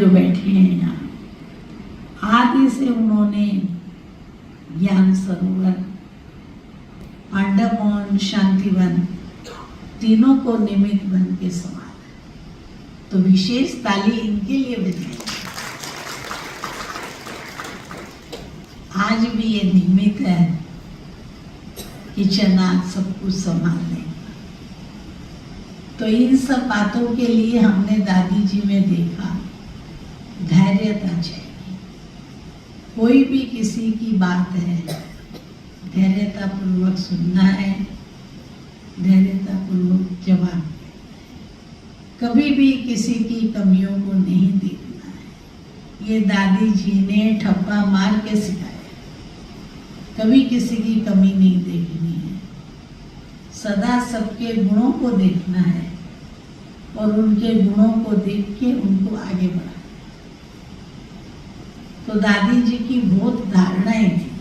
जो बैठे हैं यहाँ, आदि से उन्होंने ज्ञान सरोवर, पांडववन, शांतिवन तीनों को निमित्त बन के संभाला। तो विशेष ताली इनके लिए बजाई। आज भी ये निमित्त है कि चना सब कुछ संभाल लेगा। तो इन सब बातों के लिए हमने दादी जी में देखा धैर्यता चाहिए। कोई भी किसी की बात है, धैर्यता पूर्वक सुनना है, धैर्यता पूर्वक जवाब देना है। कभी भी किसी की कमियों को नहीं देखना है। ये दादी जी ने ठप्पा मार के सिखाया। कभी किसी की कमी नहीं देखनी है, सदा सबके गुणों को देखना है और उनके गुणों को देख के उनको आगे बढ़ाना। तो दादी जी की बहुत धारणाएं थी।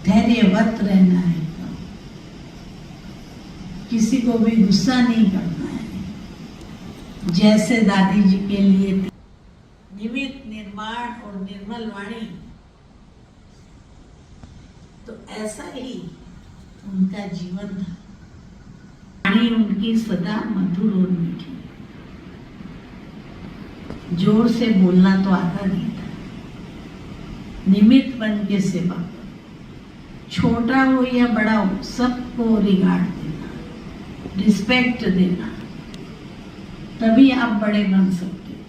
धैर्यवत रहना है, किसी को भी गुस्सा नहीं करना है। जैसे दादी जी के लिए निमित्त, निर्माण और निर्मल वाणी, तो ऐसा ही उनका जीवन था। वाणी उनकी सदा मधुर और मीठी। जोर से बोलना तो आता नहीं था। निमित्त बन के सेवा करो, छोटा हो या बड़ा हो, सबको रिगार्ड देना, रिस्पेक्ट देना, तभी आप बड़े बन सकते हो।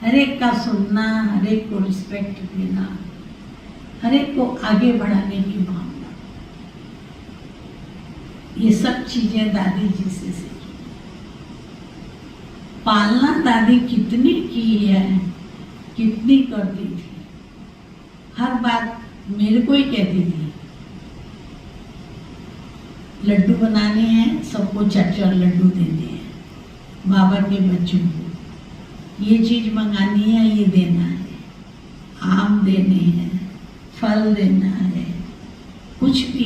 हर एक का सुनना, हर एक को रिस्पेक्ट देना, हर एक को आगे बढ़ाने की भावना, ये सब चीजें दादी जी से सीखी। पालना दादी कितनी की है, कितनी करती थी। हर बात मेरे को ही कहती थी। लड्डू बनाने हैं, सबको 4-4 लड्डू देने हैं। बाबा के बच्चों को ये चीज मंगानी है, ये देना है, आम देने हैं, फल देना है, कुछ भी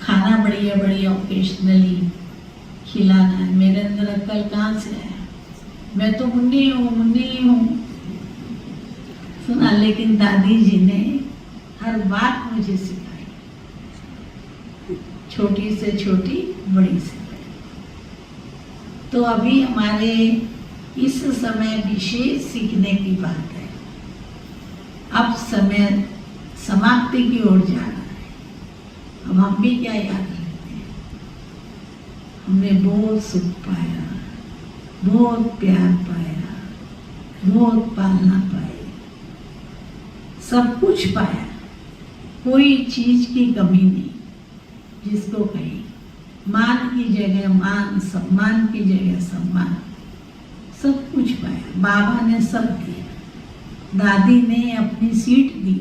खाना बढ़िया बढ़िया ओकेशनली खिलाना है। मेरे अंदर अक्ल कहाँ से है? मैं तो मुन्नी हूँ सुना। लेकिन दादी जी ने हर बात मुझे सिखाई, छोटी से छोटी, बड़ी से बड़ी। तो अभी हमारे इस समय विशेष सीखने की बात है। अब समय समाप्ति की ओर जाना है। अब हम भी क्या याद रखते हैं? हमने बहुत सुख पाया, बहुत प्यार पाया, बहुत पालना पाई, सब कुछ पाया। कोई चीज की कमी नहीं। जिसको कही मान की जगह मान, सम्मान की जगह सम्मान, सब कुछ पाया। बाबा ने सब दिया, दादी ने अपनी सीट दी,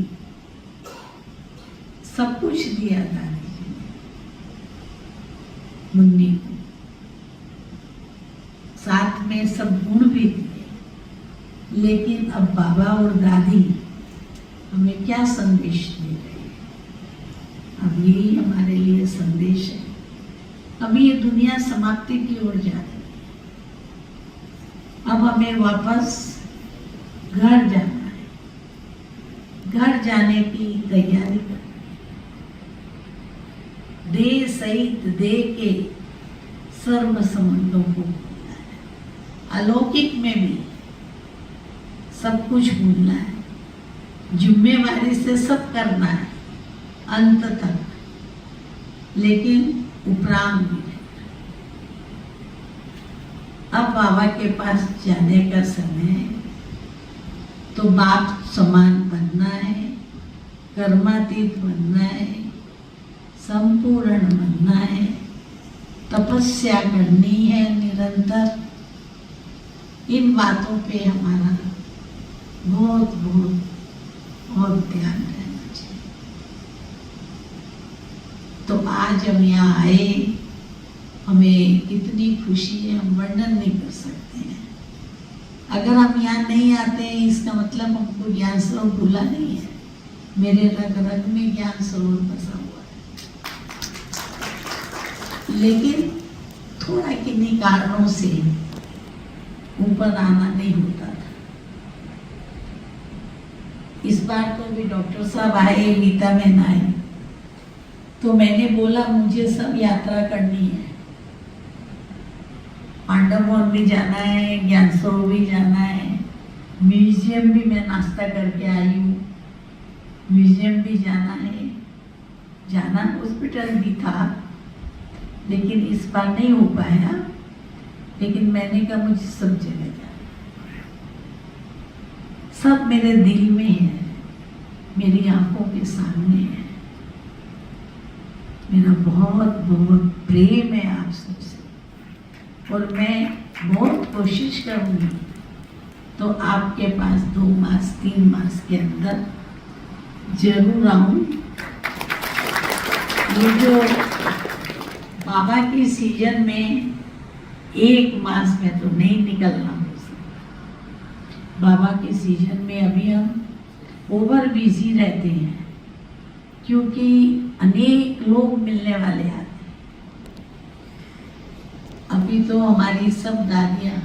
सब कुछ दिया दादी जी ने मुन्नी को। साथ में सब गुण भी दिए। लेकिन अब बाबा और दादी हमें क्या संदेश दे रहे हैं? अब यही हमारे लिए संदेश है। अभी ये दुनिया समाप्ति की ओर जा रही है। अब हमें वापस घर जाना है, घर जाने की तैयारी करनी है। देह सहित देह के सर्व संबंधों को भूलना है। अलौकिक में भी सब कुछ भूलना है। जिम्मेवारी से सब करना है अंत तक, लेकिन उपराम भी है। अब बाबा के पास जाने का समय है। तो बाप समान बनना है, कर्मातीत बनना है, संपूर्ण बनना है, तपस्या करनी है निरंतर। इन बातों पे हमारा बहुत बहुत और ध्यान रहना चाहिए। तो आज हम यहाँ आए, हमें कितनी खुशी है, हम वर्णन नहीं कर सकते हैं। अगर हम यहाँ नहीं आते हैं, इसका मतलब हमको ज्ञान सरोवर भूला नहीं है। मेरे रग रग में ज्ञान सरोवर बसा हुआ है। लेकिन थोड़ा किन्हीं कारणों से ऊपर आना नहीं होता था। इस बार तो भी डॉक्टर साहब आए, गीता बहन आई, तो मैंने बोला मुझे सब यात्रा करनी है, पांडव भवन भी जाना है, ज्ञान सरोवर भी जाना है, म्यूजियम भी मैं नाश्ता करके आई हूँ, म्यूजियम भी जाना है, जाना हॉस्पिटल भी था, लेकिन इस बार नहीं हो पाया। लेकिन मैंने कहा मुझे सब जगह जाना, सब मेरे दिल में है, मेरी आंखों के सामने है। मेरा बहुत बहुत प्रेम है आप सबसे, और मैं बहुत कोशिश करूँगी तो आपके पास 2 मास 3 मास के अंदर जरूर आऊँ। ये जो बाबा की सीजन में 1 मास में तो नहीं निकलना हो सकता। बाबा के सीजन में अभी हम ओवर बिजी रहते हैं, क्योंकि अनेक लोग मिलने वाले आते हैं। अभी तो हमारी सब दादियाँ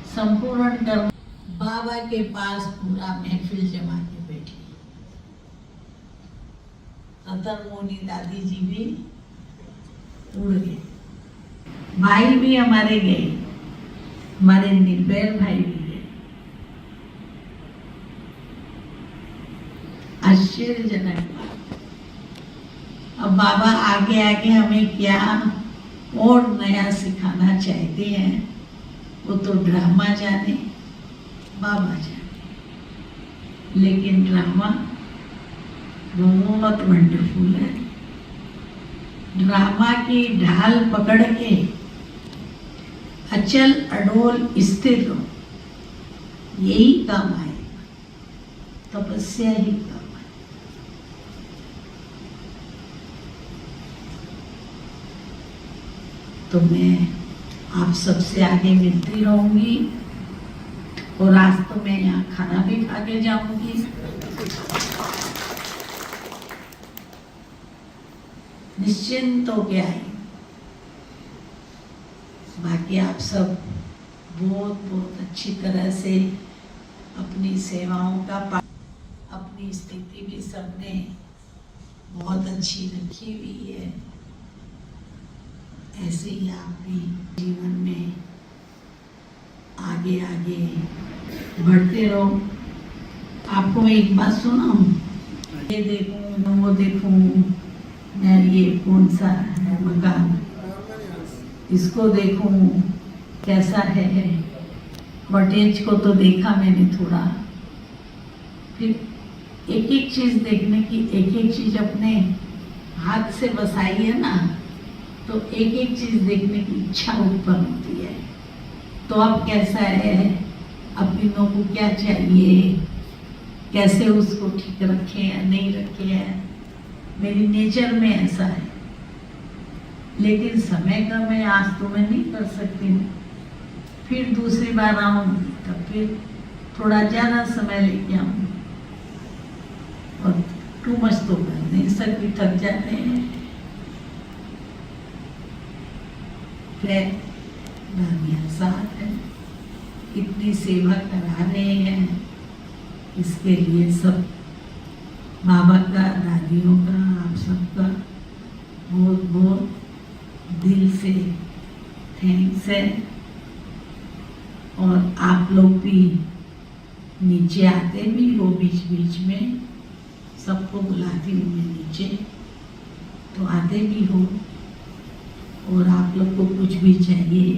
संपूर्ण कर्म बाबा के पास पूरा महफिल जमा के बैठी। रतन मोनी दादी जी भी उड़ गए, भाई भी हमारे गए, हमारे निर्भय भाई भी गए। आश्चर्यजनक बात। अब बाबा आगे आगे हमें क्या और नया सिखाना चाहते हैं, वो तो ड्रामा जाने, बाबा जाने। लेकिन ड्रामा बहुत वंडरफुल है। ड्रामा की ढाल पकड़ के अचल अडोल स्थिर रहो, यही काम आए, तपस्या ही काम आए। तो मैं आप सबसे आगे मिलती रहूंगी, और आज तो मैं यहाँ खाना भी खा के जाऊंगी। निश्चिंत हो के आई। बाकी आप सब बहुत बहुत अच्छी तरह से अपनी सेवाओं का अपनी स्थिति भी सबने बहुत अच्छी रखी हुई है। ऐसे ही आप भी जीवन में आगे आगे बढ़ते रहो। आपको मैं एक बात सुनाऊं, ये देखूं वो देखूं, मैं ये कौन सा है मकान, इसको देखूं कैसा है, कॉटेज को तो देखा मैंने थोड़ा, फिर एक एक चीज देखने की, एक एक चीज अपने हाथ से बसाई है ना, तो एक एक चीज देखने की इच्छा उत्पन्न होती है। तो अब कैसा है, अपनों को क्या चाहिए, कैसे उसको ठीक रखे या नहीं रखे हैं, मेरी नेचर में ऐसा है। लेकिन समय का मैं आज तो मैं नहीं कर सकती हूँ, फिर दूसरी बार आऊँगी तब फिर थोड़ा ज़्यादा समय लेके आऊँगी, और टू मच तो कर नहीं सकती, थक जाते हैं। फिर दादियाँ साथ हैं, इतनी सेवा करा रहे हैं, इसके लिए सब बाबा का, दादियों का, आप सबका बहुत बहुत दिल से थैंक्स है। और आप लोग भी नीचे आते भी हो बीच बीच में, सबको बुलाती हूँ मैं नीचे, तो आते भी हो। और आप लोग को कुछ भी चाहिए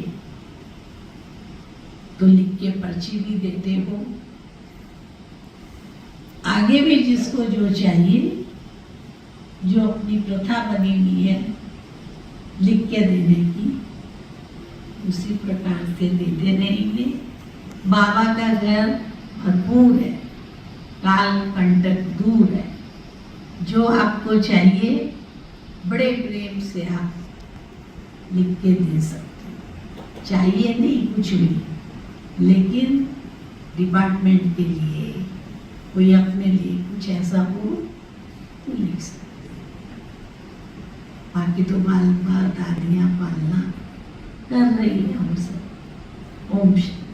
तो लिख के पर्ची भी देते हो। आगे भी जिसको जो चाहिए, जो अपनी प्रथा बनी हुई है लिख के देने की, उसी प्रकार से देते रहेंगे। बाबा का घर भरपूर है, काल कंटक दूर है। जो आपको चाहिए बड़े प्रेम से आप लिख के दे सकते हो। चाहिए नहीं कुछ भी, लेकिन डिपार्टमेंट के लिए, कोई अपने लिए कुछ ऐसा हो तो लिख सकते हैं। बाकी तो बाल बाल दादियाँ पालना कर रही है हम सब। ओम शांति।